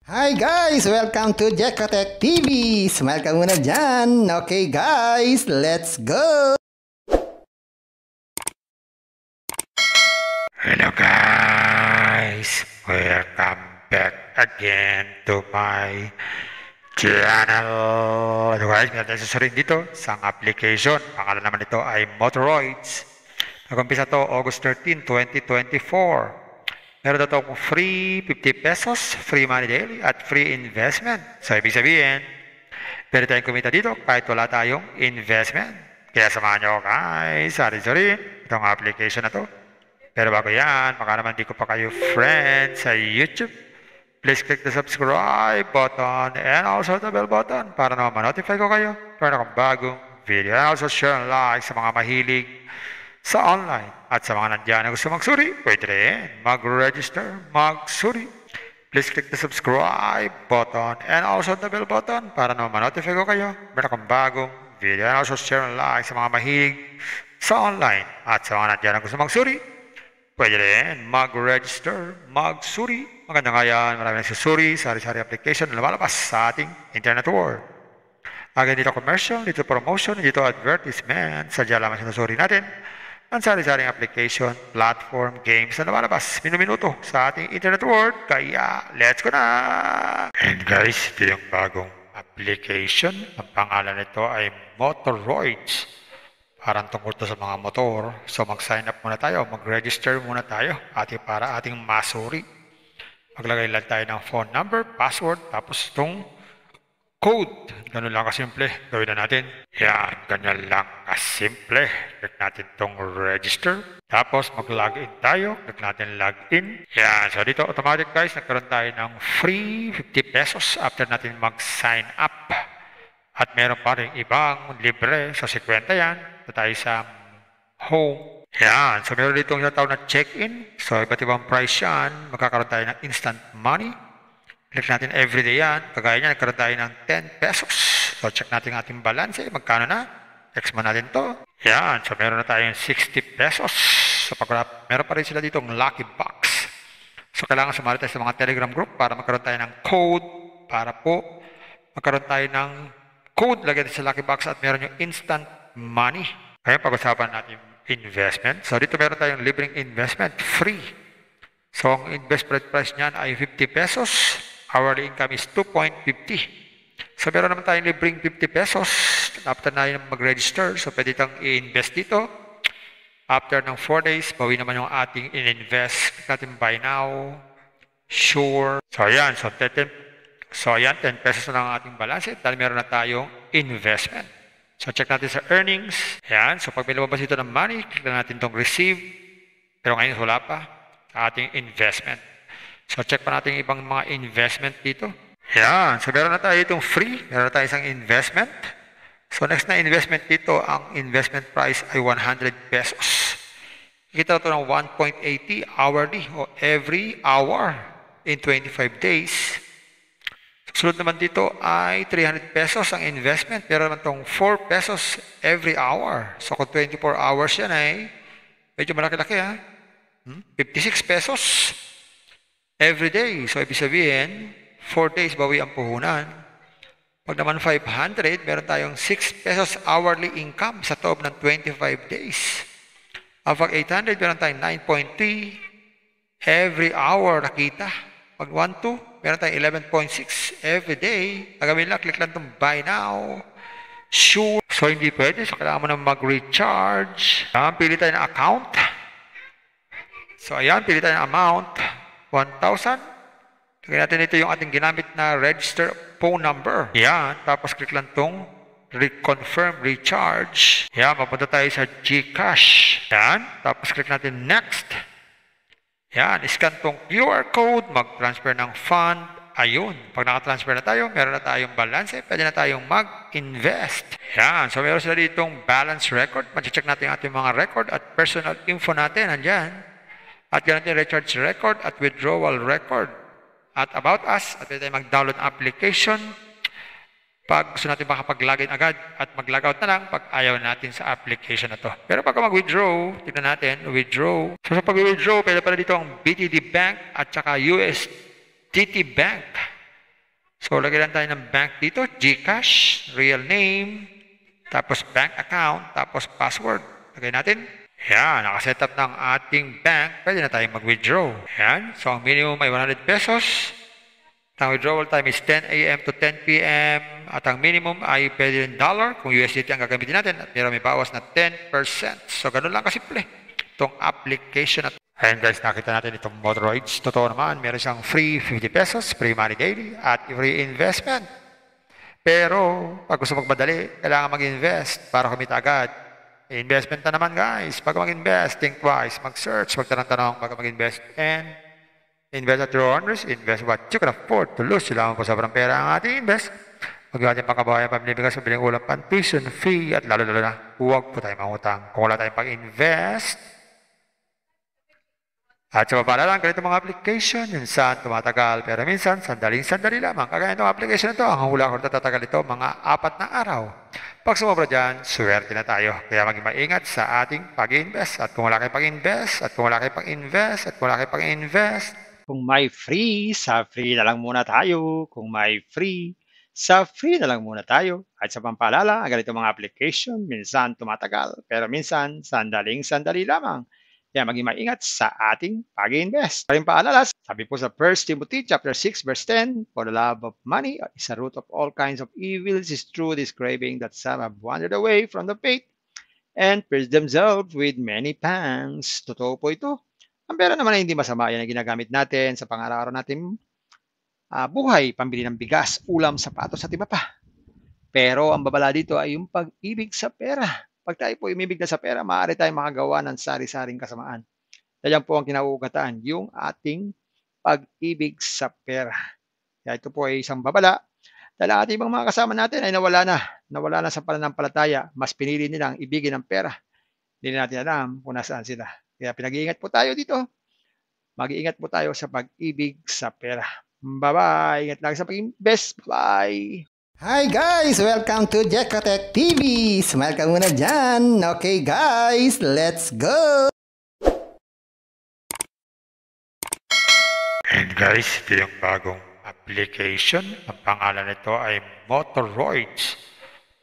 Hi guys! Welcome to Jekotech TV! Smile ka muna dyan! Okay guys, let's go! Hello guys! Welcome back again to my channel! Hello guys, meron tayo susurin dito sa application. Pangalan naman ito ay Motoroids. Nag-umpisa to August 13, 2024. Meron na itong free 50 pesos, free money daily, at free investment. So, ibig sabihin, pwede tayong kumita dito kahit wala tayong investment. Kaya samahan nyo guys, sorry, itong application na to. Pero bago yan, baka naman di ko pa kayo friends sa YouTube. Please click the subscribe button and also the bell button para naman ma-notify ko kayo para akong bagong video. And also share and like sa mga mahilig sa online. At sa mga nandiyan na gusto magsuri, pwede rin mag-register, magsuri. Please click the subscribe button and also the bell button para naman ma-notify ko kayo meron akong bagong video. And also share and like sa mga mahilig sa online. At sa mga nandiyan na gusto magsuri, pwede rin mag-register, magsuri. Maganda nga yan, marami nagsusuri, sari-sari application na lumalabas sa ating internet world. Again, dito commercial, dito promotion, dito advertisement. Sadya lamang sinusuri natin ang sari-saring application, platform, games na lumalabas minuminuto sa ating internet world. Kaya, let's go na! And guys, ito yung bagong application. Ang pangalan nito ay Motoroids. Parang tungkol to sa mga motor. So, mag-sign up muna tayo, mag-register muna tayo para ating masuri. Maglagay lang tayo ng phone number, password, tapos itong code. Ganun lang kasimple. Gawin na natin. Yan, ganyan lang kasimple. Click natin itong register. Tapos mag-login tayo. Click natin login. Yan, so dito automatic guys, nagkaroon tayo ng free 50 pesos after natin mag-sign up. At meron pa rin ibang libre. So 50 yan. Ito tayo sa home. Yan. So meron dito yung tawag na check-in. So iba't ibang price yan. Magkakaroon tayo ng instant money. Click natin everyday yan. Kagaya niya, nagkaroon tayo ng 10 pesos. So check natin ang ating balance. Magkano na? Text mo natin to. Yan. So meron na tayong 60 pesos. So meron pa rin sila dito ng lucky box. So kailangan sumali tayo sa mga Telegram group para magkaroon tayo ng code. Para po magkaroon tayo ng code. Lagyan natin sa lucky box at meron yung instant money. Kaya pag-usapan natin investment. So dito meron tayong libreng investment. Free. So ang investment price niyan ay 50 pesos. Hourly income is 2.50. So meron naman tayong libreng 50 pesos. After na yung mag-register. So pwede itong i-invest dito. After ng 4 days, bawi naman yung ating in-invest. Click natin buy now. Sure. So ayan. So ayan, 10 pesos na lang ang ating balance. Dahil meron na tayong investment. So check natin sa earnings. Ayan. So pag may lumabas dito ng money, click na natin itong receive. Pero ngayon wala pa sa ating investment. So check pa natin ibang mga investment dito. Ayan. So meron na tayo itong free. Meron na tayo isang investment. So next na investment dito, ang investment price ay 100 pesos. Kita ito ng 1.80 hourly o every hour in 25 days. Sunod naman dito ay 300 pesos ang investment. Pero naman itong 4 pesos every hour. So kung 24 hours yan ay medyo malaki-laki ha. 56 pesos every day. So ibig sabihin, 4 days bawi ang puhunan. Pag naman 500, meron tayong 6 pesos hourly income sa loob ng 25 days. Pag 800, meron tayong 9.3 every hour nakita. Pag 1.2, meron tayong 11.6 every day. Nagawin lang, click lang itong buy now. Sure. So hindi pwede. So kailangan mo na mag-recharge. Pili tayo ng account. So ayan, pili tayo ng amount. 1,000. Tingnan natin ito yung ating ginamit na register phone number. Yan. Tapos click lang itong reconfirm recharge. Yan. Mapunta tayo sa GCash. Yan. Tapos click natin next. Yan. Scan itong QR code. Mag-transfer ng fund. Ayun. Pag nakatransfer na tayo, meron na tayong balance. Pwede na tayong mag-invest. Yan. So meron sila ditong balance record. Mag-check natin ang ating mga record at personal info natin. Nandyan. At ganoon din recharge record at withdrawal record. At about us, at pwede tayo mag-download application. Pag gusto natin makapag-login agad at mag-logout na lang pag ayaw natin sa application na to. Pero pag mag-withdraw, tignan natin, withdraw. So sa pag-withdraw, pwede pala dito ang BTD Bank at saka USDT Bank. So, lagay lang tayo ng bank dito, GCash, real name, tapos bank account, tapos password. Lagay natin. Yan, nakaset up ng ating bank. Pwede na tayong mag-withdraw. Yan, so ang minimum ay 100 pesos. Ang withdrawal time is 10 a.m. to 10 p.m. At ang minimum ay pwede rin dollar kung USDT ang gagamitin natin. At meron may bawas na 10%. So, ganun lang kasimple. Itong application na. Ayan guys, nakita natin itong Motoroids. Totoo naman, meron siyang free 50 pesos, free money daily, at free investment. Pero, pag gusto magmadali, kailangan mag-invest para kumita agad. Investment na naman guys. Pag mag-invest, think twice. Mag-search, magtanong-tanong bago mag-invest. And invest at your own risk. Invest what you can afford to lose. Silangan po sobrang pera ang ating invest. Huwag natin pangkabahayan, pamilibigas, mabiling ulam, tuition fee, at lalo-lalo na, huwag po tayo mangutang. Kung wala tayong pag-invest, at sa baba na lang, ganito mga application, minsan tumatagal, pero minsan, sandaling-sandali lamang. Kagaya itong application na ito, ang hula ko na tatagal ito, mga 4 na araw. Pag sumobra dyan, swerte na tayo. Kaya maging maingat sa ating pag-invest. At kung wala kayong pag-invest, at kung wala kayong pag-invest, at kung wala kayong pag-invest, kung may free, sa free na lang muna tayo. Kung may free, sa free na lang muna tayo. At sa pampaalala, ang ganito mga application, minsan tumatagal, pero minsan, sandaling-sandali lamang. Kaya maging maingat sa ating pag-invest. Paring paalala, sabi po sa 1 Timothy chapter 6 verse 10, for the love of money is a root of all kinds of evils, is true this craving that some have wandered away from the faith and pierced themselves with many pangs. Totoo po ito. Ang pera naman ay hindi masama. Yan ang ginagamit natin sa pang-araw-araw natin buhay, pambili ng bigas, ulam, sapatos at iba pa. Pero ang babala dito ay yung pag-ibig sa pera. Pag tayo po umibig na sa pera, maaari tayong makagawa ng sari-saring kasamaan. Yan po ang kinauugatan, yung ating pag-ibig sa pera. Kaya ito po ay isang babala. Dahil ang ating ibang mga kasama natin ay nawala na sa pananampalataya. Mas pinili nilang ibigin ang pera. Hindi na natin alam kung nasaan sila. Kaya pinag-iingat po tayo dito. Mag-iingat po tayo sa pag-ibig sa pera. Bye-bye. Ingat lang sa pag-invest. Bye. Hi guys! Welcome to Jekotech TV! Smile ka muna dyan! Okay guys, let's go! and guys, ito yung bagong application. Ang pangalan nito ay Motoroids.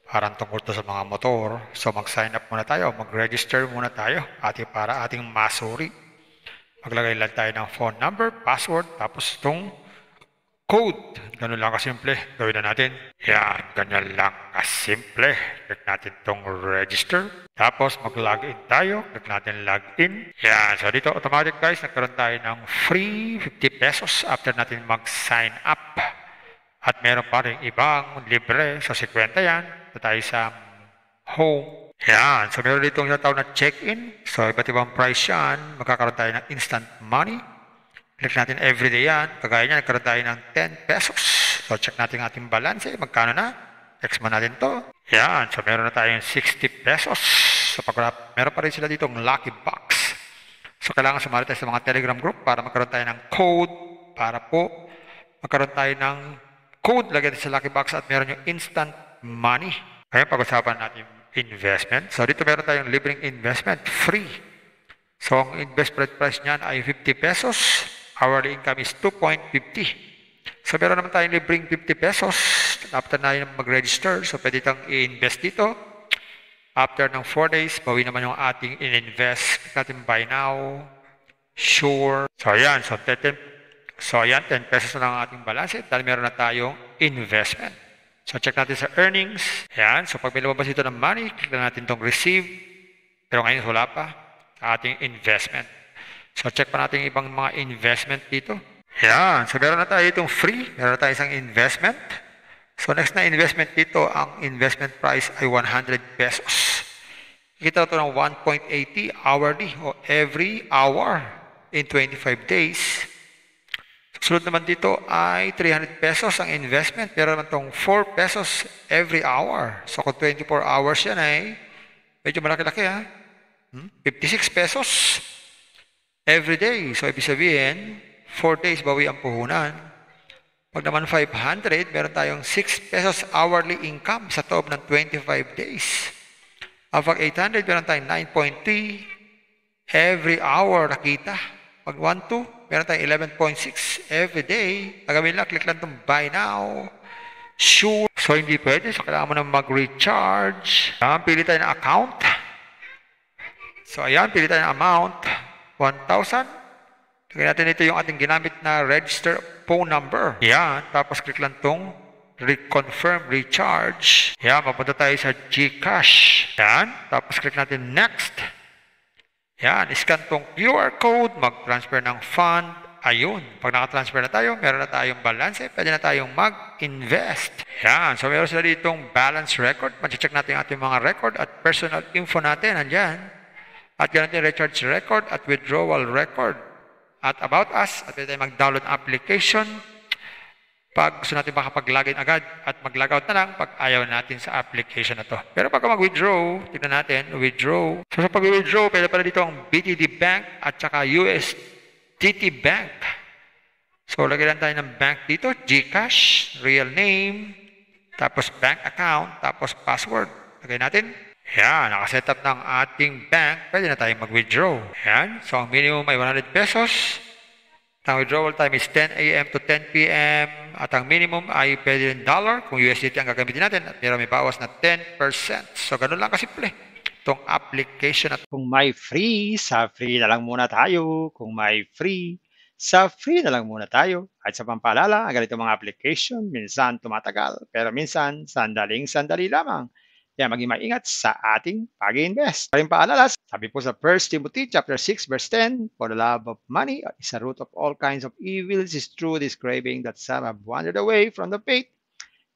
Parang tungkol to sa mga motor. So mag-sign up muna tayo, mag-register muna tayo para ating masuri. Maglagay lang tayo ng phone number, password, tapos itong code. Ganun lang kasimple. Gawin na natin. Yan, ganyan lang kasimple. Click natin itong register. Tapos mag-login tayo. Click natin login. Yan, so dito automatic guys, nagkaroon tayo ng free 50 pesos after natin mag-sign up. At meron pa rin ibang libre. So 50 yan. Ito tayo sa home. Yan, so meron dito yung tawag na check-in. So iba't ibang price yan. Magkakaroon tayo ng instant money. Click natin everyday yan. Kagaya niya, nagkaroon tayo ng 10 pesos. So, check natin ang ating balance. Magkano na? X mo natin to. Yan. So, meron na tayong 60 pesos. So, meron pa rin sila dito ng lucky box. So, kailangan sumali tayo sa mga Telegram group para magkaroon tayo ng code. Para po magkaroon tayo ng code. Lagyan natin sa lucky box at meron yung instant money. Kaya pag-usapan natin investment. So, dito meron tayong libreng investment. Free. So, ang investment price niyan ay 50 pesos. Hourly income is 2.50. So, meron naman tayong libreng 50 pesos. After na yung mag-register, so pwede itong i-invest dito. After ng 4 days, bawi naman yung ating in-invest. Click natin buy now. Sure. So, ayan. So, 10 pesos na lang ang ating balance. Dahil meron na tayong investment. So, check natin sa earnings. Ayan. So, pag may lumabas dito ng money, click na natin itong receive. Pero ngayon, wala pa. Ating investment. So, check pa natin ibang mga investment dito. Yan. So, meron na tayo itong free. Meron na tayo isang investment. So, next na investment dito, ang investment price ay 100 pesos. Kita ito ng 1.80 hourly o every hour in 25 days. Susunod naman dito ay 300 pesos ang investment. Meron naman itong 4 pesos every hour. So, kung 24 hours yan ay medyo malaki-laki ha. 56 pesos every day. So, ibig sabihin, 4 days bawi ang puhunan. Pag naman 500, meron tayong 6 pesos hourly income sa loob ng 25 days. Pag 800, meron tayong 9.3 every hour nakita. Pag 1, 2, Meron tayong 11.6 every day. Gagawin lang, click lang itong buy now. Sure. So, hindi pwede. So, kailangan mo na mag-recharge. Ayan, pili tayo ng account. So, ayan, pili tayo ng amount. 1,000. Lagyan natin ito yung ating ginamit na register phone number. Ayan, tapos click lang itong reconfirm recharge. Ayan, mapunta tayo sa GCash. Ayan, tapos click natin next. Ayan, scan itong QR code, mag-transfer ng fund. Ayun, pag naka-transfer na tayo, meron na tayong balance, pwede na tayong mag-invest. Yan, so meron sila ditong balance record. Mag-check natin ang ating mga record at personal info natin, nandyan. At ganoon din recharge record at withdrawal record. At about us, at pwede tayo mag-download application. Pag gusto natin makapag-login agad at mag-logout na lang pag ayaw natin sa application na to. Pero pag mag-withdraw, tignan natin, withdraw. So sa pag-withdraw, pwede pala dito ang BTD Bank at saka USDT Bank. So lagyan lang tayo ng bank dito, GCash, real name, tapos bank account, tapos password. Lagay natin. Yan, nakaset up ng ating bank, pwede na tayong mag-withdraw. Yan, so ang minimum ay 100 pesos. Ang withdrawal time is 10 a.m. to 10 p.m. At ang minimum ay pwede rin dollar kung USDT ang gagamitin natin at may bawas na 10%. So, ganun lang kasimple itong application. At Kung may free, sa free na lang muna tayo. Kung may free, sa free na lang muna tayo. At sa pampaalala, ang ganito mga application, minsan tumatagal, pero minsan sandaling-sandali lamang. Kaya maging maingat sa ating pag-invest. Paring paalala, sabi po sa 1 Timothy chapter 6 verse 10, for the love of money is a root of all kinds of evils. It is true this craving that some have wandered away from the faith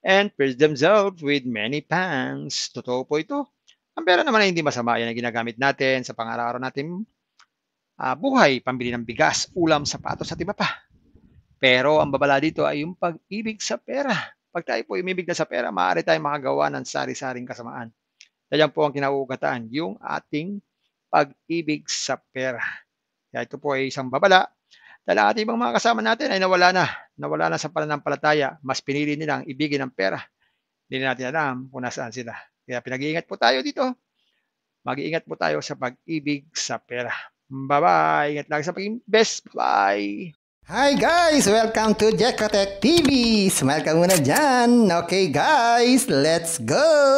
and pierced themselves with many pangs. Totoo po ito. Ang pera naman ay hindi masama. Yan ang ginagamit natin sa pang-araw-araw natin buhay, pambili ng bigas, ulam, sapatos at iba pa. Pero ang babala dito ay yung pag-ibig sa pera. Pag tayo po umibig na sa pera, maaari tayong makagawa ng sari-saring kasamaan. Yan po ang kinauugataan, yung ating pag-ibig sa pera. Kaya ito po ay isang babala. Dahil ang ating mga kasama natin ay nawala na sa pananampalataya. Mas pinili nilang ibigin ang pera. Hindi natin alam kung nasaan sila. Kaya pinag-iingat po tayo dito. Mag-iingat po tayo sa pag-ibig sa pera. Bye-bye. Ingat lagi sa pag-invest. Bye. Hi guys! Welcome to Jekotech TV! Smile ka muna dyan! Okay guys, let's go!